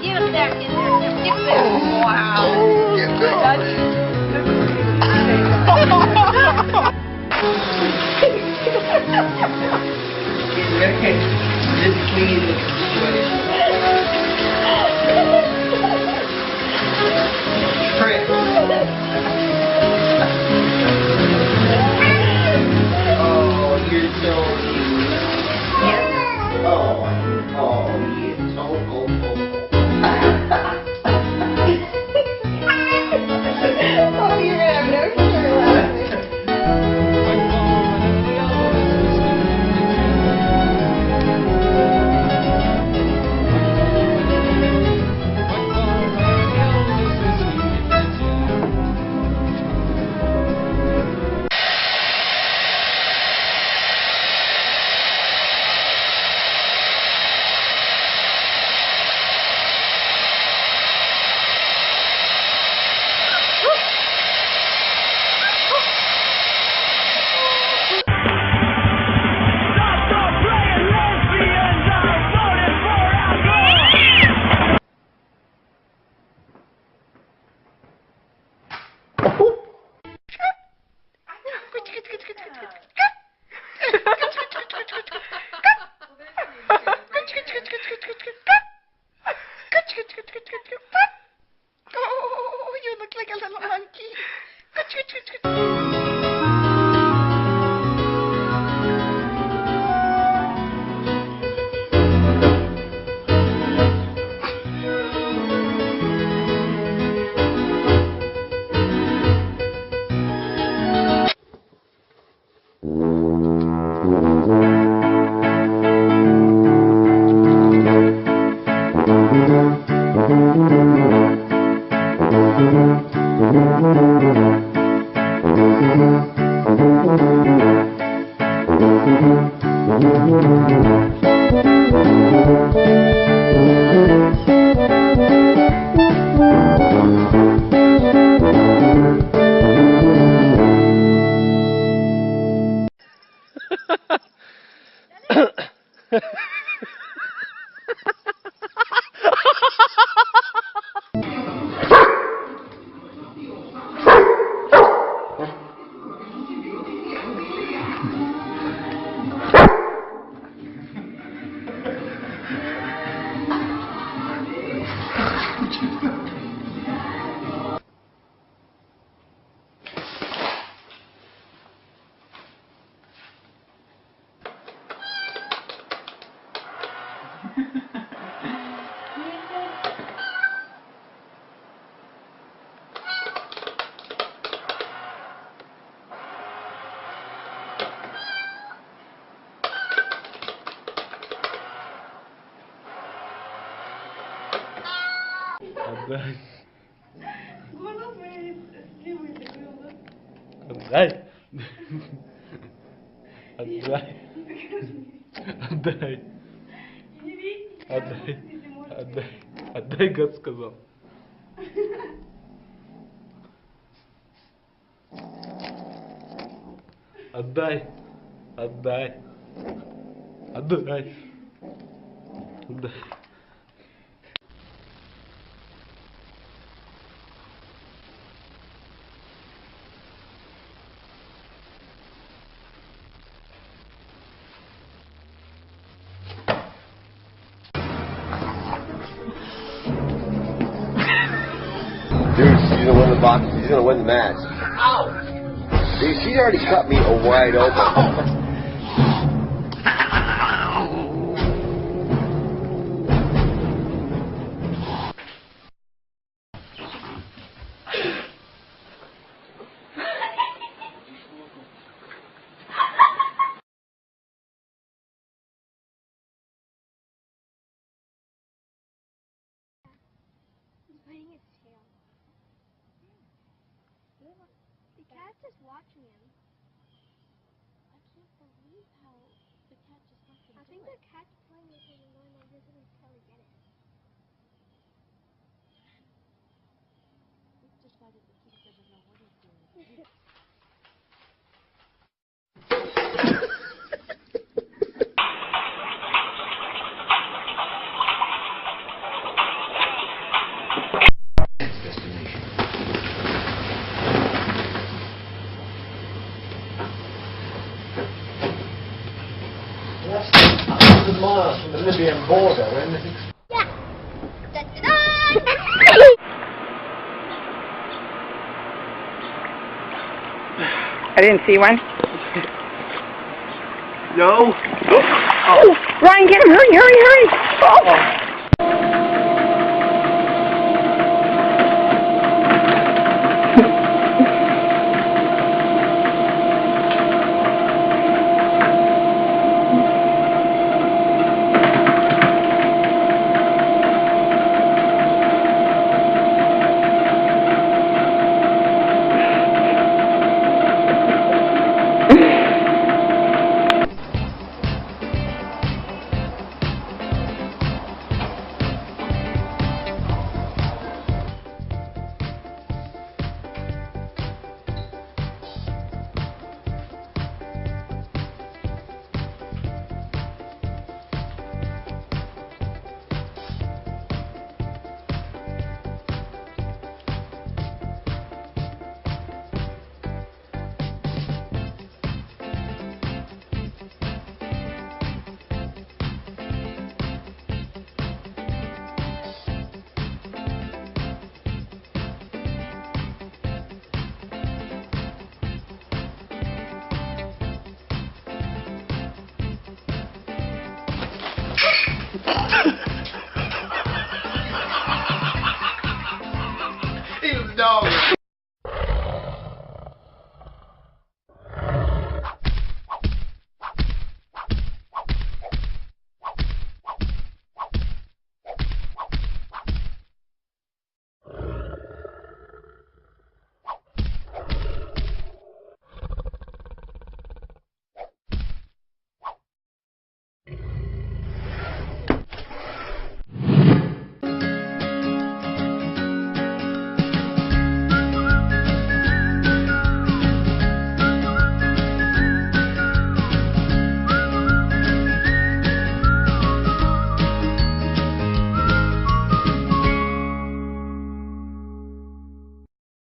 Get him back in there. Get back. Wow. Just clean the situation. Trick. Oh, you're so cute. Oh, you're so cool. Oh, you're gonna have no sugar left. Oh, you look like a little monkey. Отдай, гад сказал. Отдай. Dude, she's gonna win the box. She's gonna win the match. Ow! Dude, she's already cut me wide open. The cat's just watching him. I can't believe how the cat just watched him. I think the cat's playing with him and going like this and he's trying to get it. He's decided that he doesn't know what he's doing. 100 miles from the Libyan border, and Yeah. Da-da-da! I didn't see one. no. Oh, Ryan, get him! Hurry, hurry, hurry! Oh.